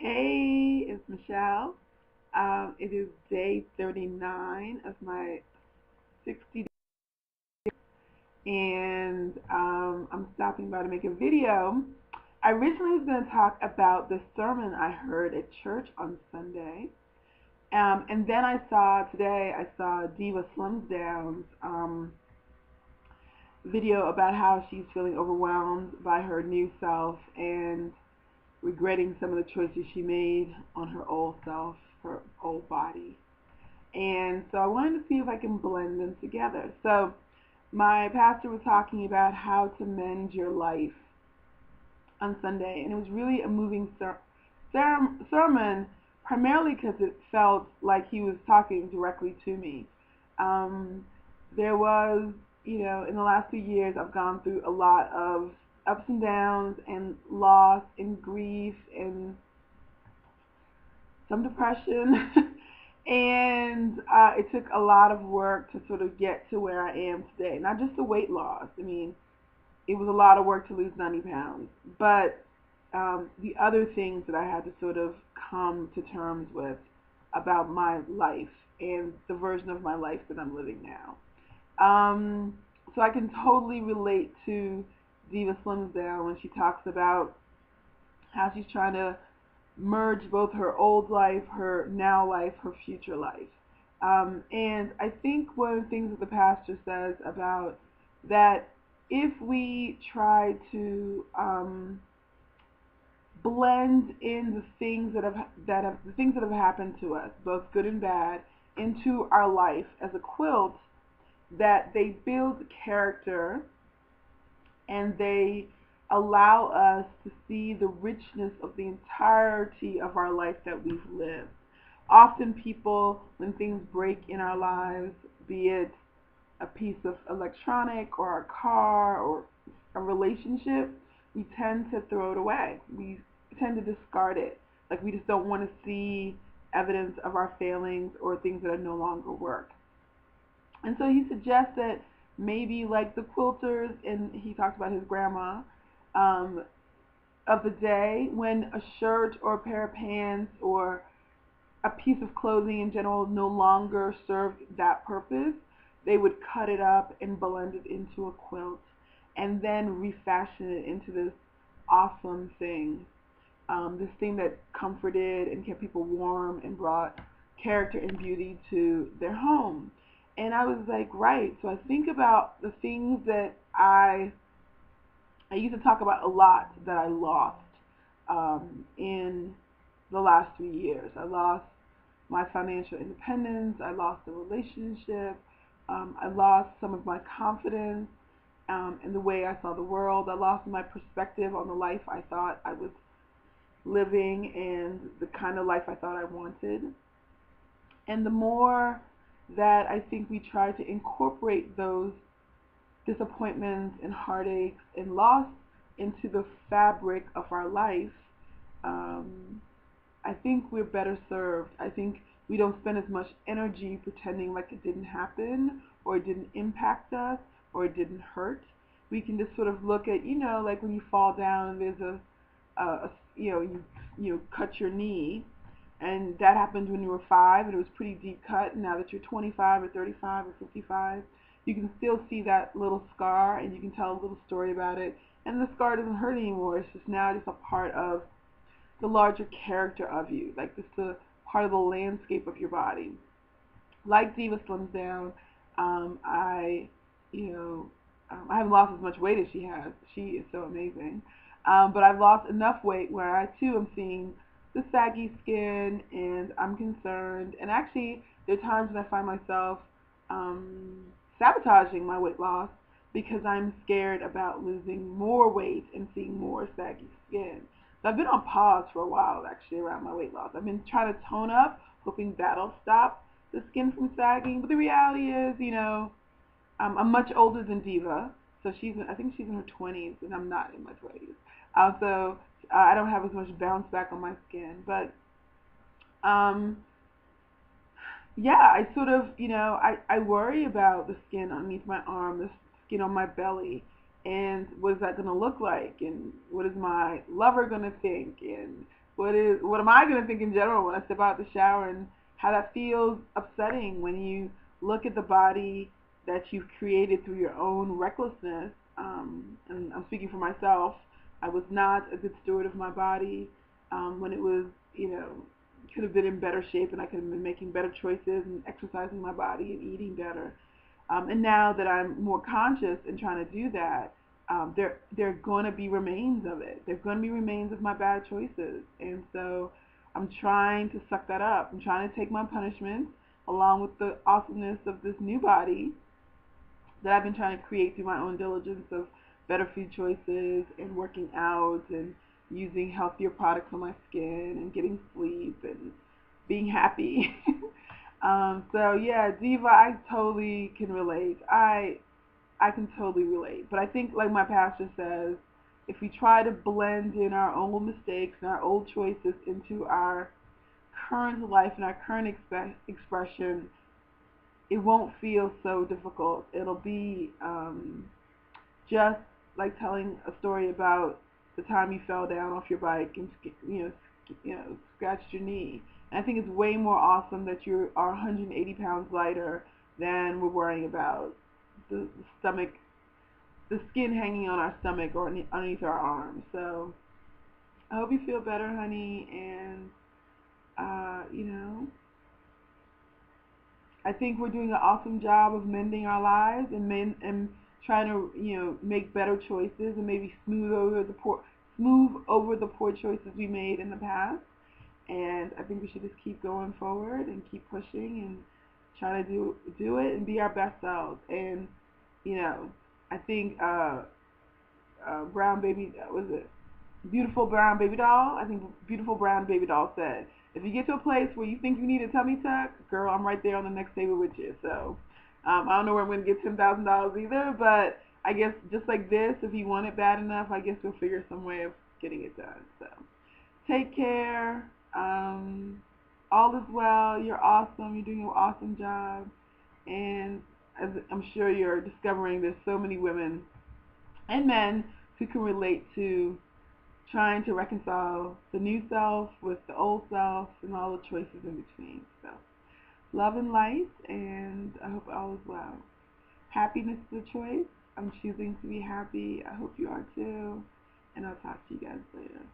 Hey, it's Michelle. It is day 39 of my 60 days, and I'm stopping by to make a video. I originally was going to talk about the sermon I heard at church on Sunday, and then I saw DivaSlimsDown's video about how she's feeling overwhelmed by her new self and regretting some of the choices she made on her old self, her old body. And so I wanted to see if I can blend them together. So my pastor was talking about how to mend your life on Sunday, and it was really a moving sermon, primarily because it felt like he was talking directly to me. Um, there was, in the last few years, I've gone through a lot of ups and downs and loss and grief and some depression. And it took a lot of work to sort of get to where I am today. Not just the weight loss. I mean, it was a lot of work to lose 90 pounds. But the other things that I had to sort of come to terms with about my life and the version of my life that I'm living now. So I can totally relate to Diva Slims Down when she talks about how she's trying to merge both her old life, her now life, her future life. And I think one of the things that the pastor says about that, if we try to blend in the things that have happened to us, both good and bad, into our life as a quilt, that they build character and they allow us to see the richness of the entirety of our life that we've lived. Often people, when things break in our lives, be it a piece of electronic or a car or a relationship, we tend to throw it away. We tend to discard it. Like, we just don't want to see evidence of our failings or things that no longer work. And so he suggests that maybe like the quilters, and he talks about his grandma, um, of the day, when a shirt or a pair of pants or a piece of clothing in general no longer served that purpose, they would cut it up and blend it into a quilt and then refashion it into this awesome thing. This thing that comforted and kept people warm and brought character and beauty to their home. And I was like, right. So I think about the things that I used to talk about a lot that I lost in the last 3 years. I lost my financial independence. I lost a relationship. I lost some of my confidence in the way I saw the world. I lost my perspective on the life I thought I was living and the kind of life I thought I wanted. And the more that I think we try to incorporate those disappointments and heartaches and loss into the fabric of our life, I think we're better served. I think we don't spend as much energy pretending like it didn't happen or it didn't impact us or it didn't hurt. We can just sort of look at, like when you fall down and there's you cut your knee, and that happened when you were 5 and it was pretty deep cut. And now that you're 25 or 35 or 55, you can still see that little scar and you can tell a little story about it. And the scar doesn't hurt anymore. It's just now just a part of the larger character of you, like just a part of the landscape of your body. Like Diva Slims Down, I, I haven't lost as much weight as she has. She is so amazing. But I've lost enough weight where I too am seeing the saggy skin, and I'm concerned. And actually, there are times when I find myself sabotaging my weight loss because I'm scared about losing more weight and seeing more saggy skin. So I've been on pause for a while, actually, around my weight loss. I've been trying to tone up, hoping that'll stop the skin from sagging. But the reality is, I'm much older than Diva, so I think she's in her 20s, and I'm not in my 20s. So I don't have as much bounce back on my skin. But yeah, I sort of, I worry about the skin underneath my arm, the skin on my belly, and what is that going to look like, and what is my lover going to think, and what am I going to think in general when I step out the shower, and how that feels upsetting when you look at the body that you've created through your own recklessness. And I'm speaking for myself. I was not a good steward of my body when it was, could have been in better shape, and I could have been making better choices and exercising my body and eating better. And now that I'm more conscious and trying to do that, there are going to be remains of it. There's going to be remains of my bad choices. And so I'm trying to suck that up. I'm trying to take my punishment along with the awesomeness of this new body that I've been trying to create through my own diligence of better food choices and working out and using healthier products on my skin and getting sleep and being happy. So yeah, Diva, I totally can relate. I can totally relate. But I think, like my pastor says, if we try to blend in our old mistakes and our old choices into our current life and our current expression, it won't feel so difficult. It'll be just like telling a story about the time you fell down off your bike and scratched your knee. And I think it's way more awesome that you are 180 pounds lighter than we're worrying about the stomach, the skin hanging on our stomach or underneath our arms. So I hope you feel better, honey, and I think we're doing an awesome job of mending our lives and trying to make better choices and maybe smooth over the poor choices we made in the past. And I think we should just keep going forward and keep pushing and try to do it and be our best selves. And I think brown baby, was it beautiful brown baby doll? I think beautiful brown baby doll said, if you get to a place where you think you need a tummy tuck, girl, I'm right there on the next table with you. So I don't know where I'm going to get $10,000 either, but I guess just like this, if you want it bad enough, I guess we'll figure some way of getting it done. So take care. All is well. You're awesome. You're doing an awesome job. And as I'm sure you're discovering, there's so many women and men who can relate to trying to reconcile the new self with the old self and all the choices in between. So love and light, and I hope all is well. Happiness is a choice. I'm choosing to be happy. I hope you are too. And I'll talk to you guys later.